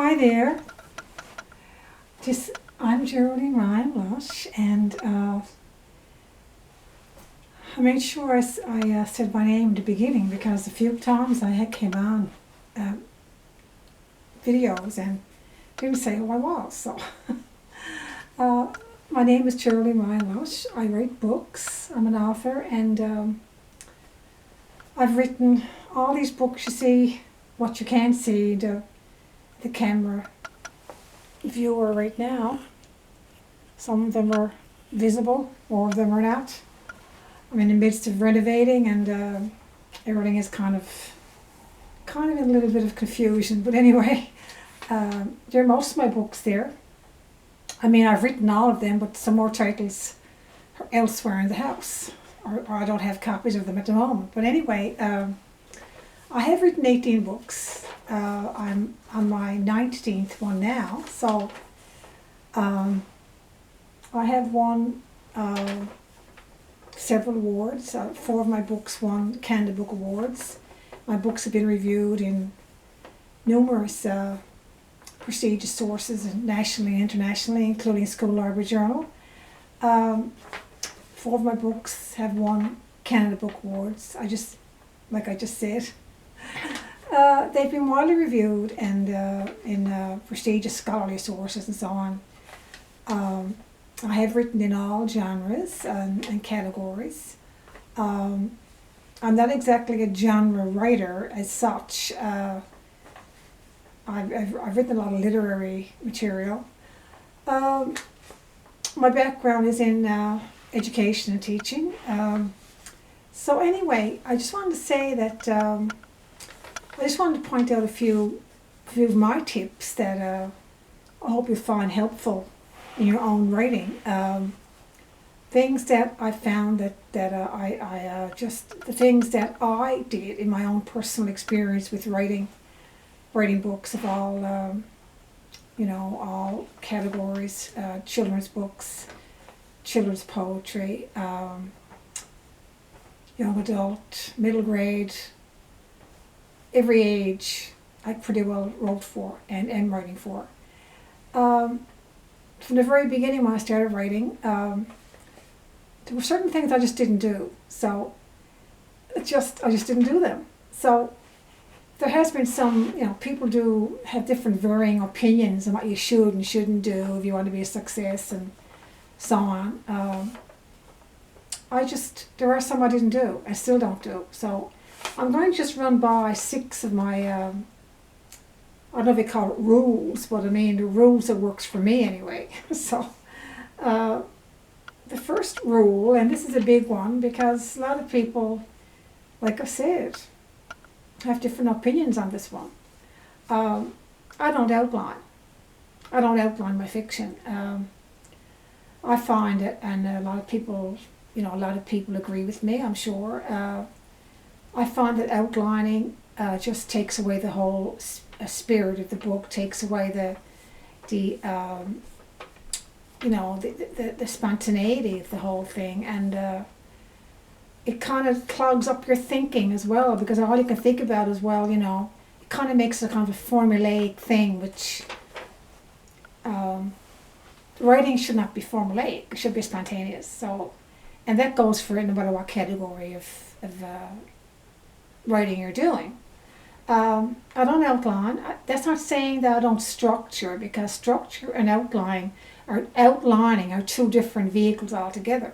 Hi there. I'm Geraldine Ryan Lush, and I made sure I said my name at the beginning because a few times I had came on uh, videos and didn't say who I was. So uh, my name is Geraldine Ryan Lush. I write books. I'm an author, and I've written all these books. You see, what you can't see, the camera viewer right now. Some of them are visible, more of them are not. I'm in the midst of renovating, and everything is kind of in a little bit of confusion. But anyway, there are most of my books there. I mean, I've written all of them, but some more titles are elsewhere in the house, or I don't have copies of them at the moment. But anyway, I have written 18 books. I'm on my 19th one now, so I have won several awards. 4 of my books won Canada Book Awards. My books have been reviewed in numerous prestigious sources, nationally and internationally, including School Library Journal. 4 of my books have won Canada Book Awards. Like I just said, they've been widely reviewed and in prestigious scholarly sources and so on. I have written in all genres and categories. I'm not exactly a genre writer as such. I've written a lot of literary material. My background is in education and teaching. So anyway, I just wanted to say that I just wanted to point out a few of my tips that I hope you find helpful in your own writing. Things that I found that the things that I did in my own personal experience with writing books of all all categories, children's books, children's poetry, young adult, middle grade, every age. I pretty well wrote for and am writing for. From the very beginning when I started writing, there were certain things I just didn't do. So I just didn't do them. So there has been some, people do have different varying opinions on what you should and shouldn't do if you want to be a success and so on. There are some I didn't do, I still don't do. So I'm going to just run by 6 of my, I don't know if you call it rules, but I mean the rules that works for me anyway. So the first rule, and this is a big one because a lot of people, like I said, have different opinions on this one. I don't outline. I don't outline my fiction. I find it, and a lot of people agree with me, I'm sure. I find that outlining just takes away the whole spirit of the book, takes away the spontaneity of the whole thing, and it kind of clogs up your thinking as well, because all you can think about as well, it kind of makes it kind of a formulaic thing, which writing should not be formulaic, it should be spontaneous. So, and that goes for no matter what category of writing you're doing. I don't outline. That's not saying that I don't structure, because structure and outlining are 2 different vehicles altogether.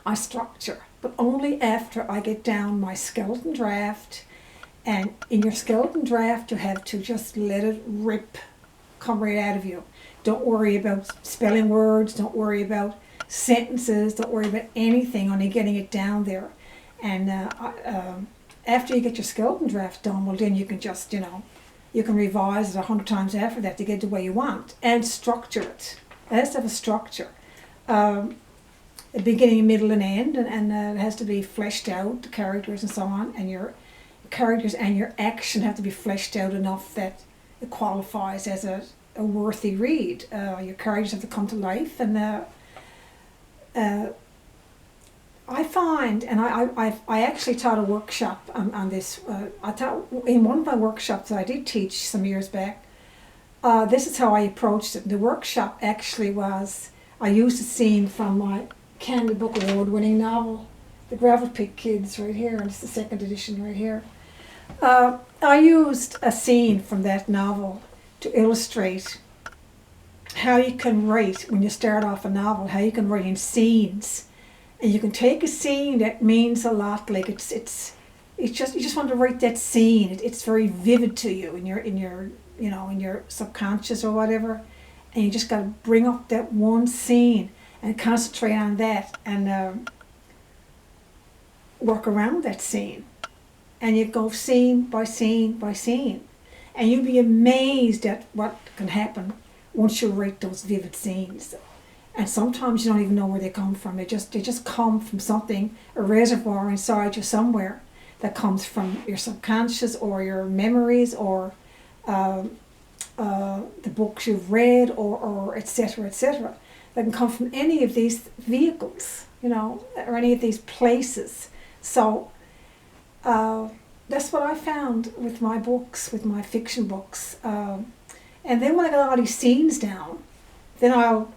I structure, but only after I get down my skeleton draft, and in your skeleton draft you have to just let it rip, come right out of you. Don't worry about spelling words, don't worry about sentences, don't worry about anything, only getting it down there. And after you get your skeleton draft done, well then you can just, you can revise it 100 times after that to get the way you want, and structure it. It has to have a structure. A beginning, middle, and end, and it has to be fleshed out, the characters and so on, and your characters and your action have to be fleshed out enough that it qualifies as a worthy read. Your characters have to come to life, and I find, and I actually taught a workshop on this. I taught in one of my workshops that I did teach some years back. This is how I approached it. The workshop actually was, I used a scene from my Canada Book Award winning novel, The Gravel Pit Kids, right here, and it's the second edition right here. I used a scene from that novel to illustrate how you can write when you start off a novel, how you can write in scenes. And you can take a scene that means a lot, like it's just, you just want to write that scene. It's very vivid to you in your subconscious or whatever, and you just got to bring up that one scene and concentrate on that and work around that scene, and you go scene by scene by scene, and you'll be amazed at what can happen once you write those vivid scenes. And sometimes you don't even know where they come from. They just come from something, a reservoir inside you somewhere that comes from your subconscious or your memories or the books you've read or etc. etc. That can come from any of these vehicles, or any of these places. So that's what I found with my books, with my fiction books. And then when I got all these scenes down, then I'll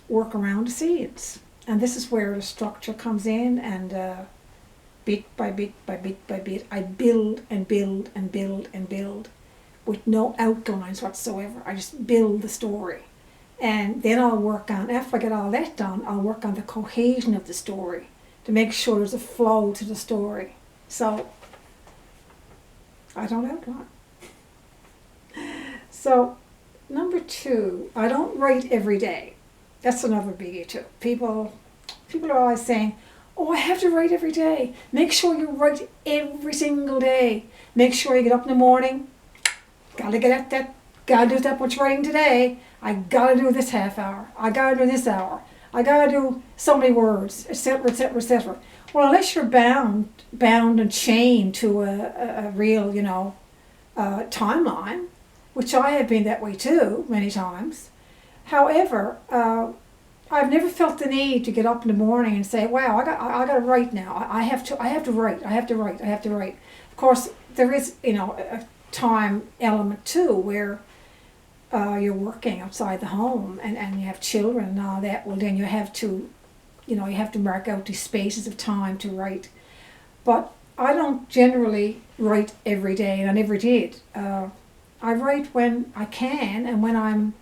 work around the scenes. And this is where the structure comes in, and bit by bit by bit by bit, I build and build and build and build with no outlines whatsoever. I just build the story. And then I'll work on, after I get all that done, I'll work on the cohesion of the story to make sure there's a flow to the story. So, I don't outline. So, number 2, I don't write every day. That's another biggie too. People are always saying, oh, I have to write every day. Make sure you write every single day. Make sure you get up in the morning. Gotta do that much writing today. I gotta do this half hour. I gotta do this hour. I gotta do so many words, etc., etc., etc. Well, unless you're bound and chained to a real, timeline, which I have been that way too many times. However, I've never felt the need to get up in the morning and say, "Wow, I got to write now. I have to write. I have to write. I have to write." Of course, there is a time element too where you're working outside the home and you have children and all that. Well, then you have to mark out these spaces of time to write. But I don't generally write every day, and I never did. I write when I can and when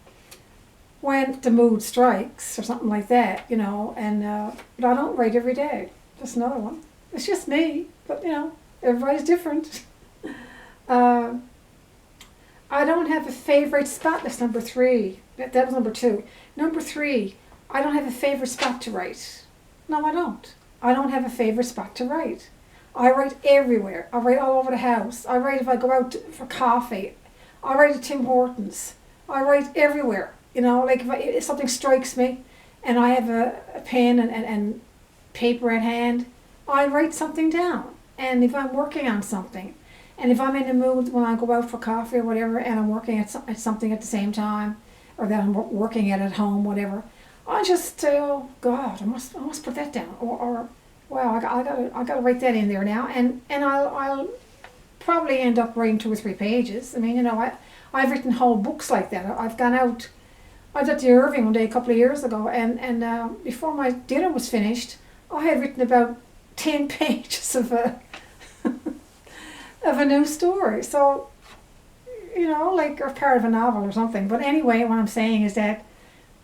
the mood strikes or something like that, but I don't write every day. That's another one. It's just me, but everybody's different. I don't have a favorite spot. That's number 3. That was number 2. Number 3, I don't have a favorite spot to write. No, I don't. I don't have a favorite spot to write. I write everywhere. I write all over the house. I write if I go out for coffee. I write at Tim Hortons. I write everywhere. Like if something strikes me and I have a pen and paper at hand, I write something down. And if I'm working on something, and if I'm in the mood when I go out for coffee or whatever, and I'm working at something at the same time, or that I'm working at home, whatever, I just say, "Oh God, I must put that down," or "Wow, I gotta write that in there now," and I'll probably end up writing 2 or 3 pages. I mean, I've written whole books like that. I've gone out. I was at the Irving one day a couple of years ago, and before my dinner was finished, I had written about 10 pages of a new story. So, like, or part of a novel or something. But anyway, what I'm saying is that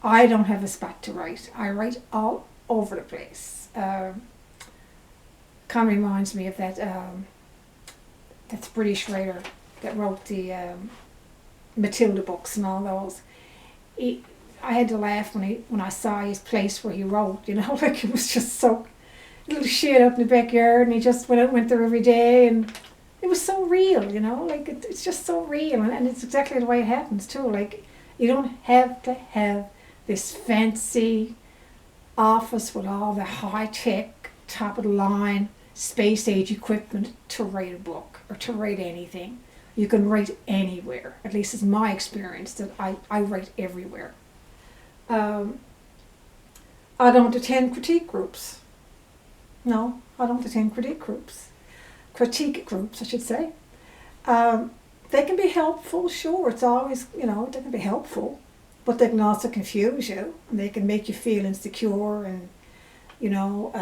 I don't have a spot to write. I write all over the place. Kind of reminds me of that British writer that wrote the Matilda books and all those. I had to laugh when I saw his place where he wrote, like it was just so little shed out in the backyard, and he just went there every day, and it was so real, like it's just so real, and it's exactly the way it happens too. Like, you don't have to have this fancy office with all the high-tech, top-of-the-line, space-age equipment to write a book or to write anything. You can write anywhere. At least it's my experience that I write everywhere. I don't attend critique groups. No, I don't attend critique groups. Critique groups, I should say. They can be helpful, sure. It's always, they can be helpful, but they can also confuse you, and they can make you feel insecure, and you know,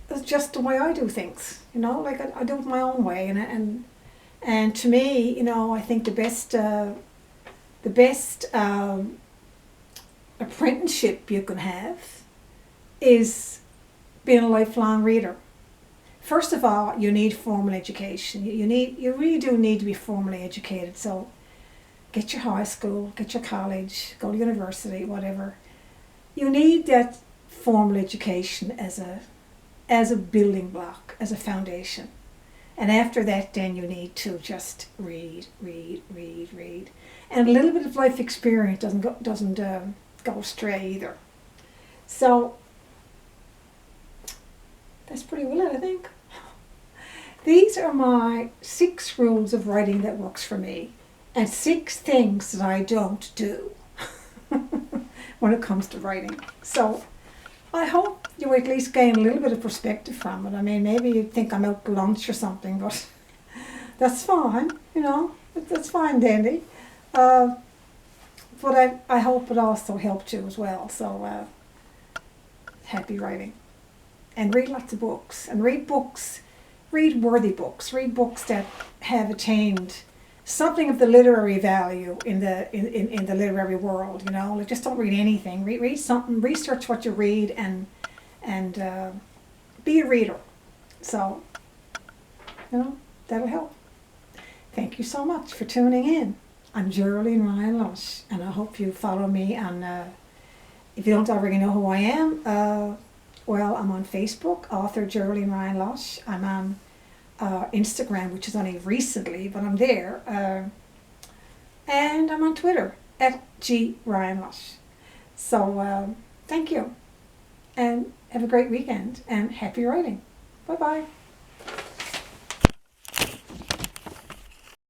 it's just the way I do things. Like I do it my own way, and to me, I think the best apprenticeship you can have is being a lifelong reader. First of all, you need formal education. You really do need to be formally educated. So get your high school, get your college, go to university, whatever. You need that formal education as a building block, as a foundation. And after that, then you need to just read, read, read, read. And a little bit of life experience doesn't go astray either. So that's pretty well it, I think. These are my 6 rules of writing that works for me, and 6 things that I don't do when it comes to writing. So I hope you at least gain a little bit of perspective from it. I mean, maybe you think I'm out to lunch or something, but that's fine, that's fine, dandy. But I hope it also helped you as well. So happy writing. And read lots of books. And read worthy books. Read books that have attained something of the literary value in the literary world. Like, just don't read anything. Read something. Research what you read, and be a reader. So that'll help. Thank you so much for tuning in. I'm Geraldine Ryan Lush, and I hope you follow me on. If you don't already know who I am, well, I'm on Facebook, author Geraldine Ryan Lush. I'm on Instagram, which is only recently, but I'm there. And I'm on Twitter, @GRyanLush. So thank you, and have a great weekend, and happy writing. Bye-bye.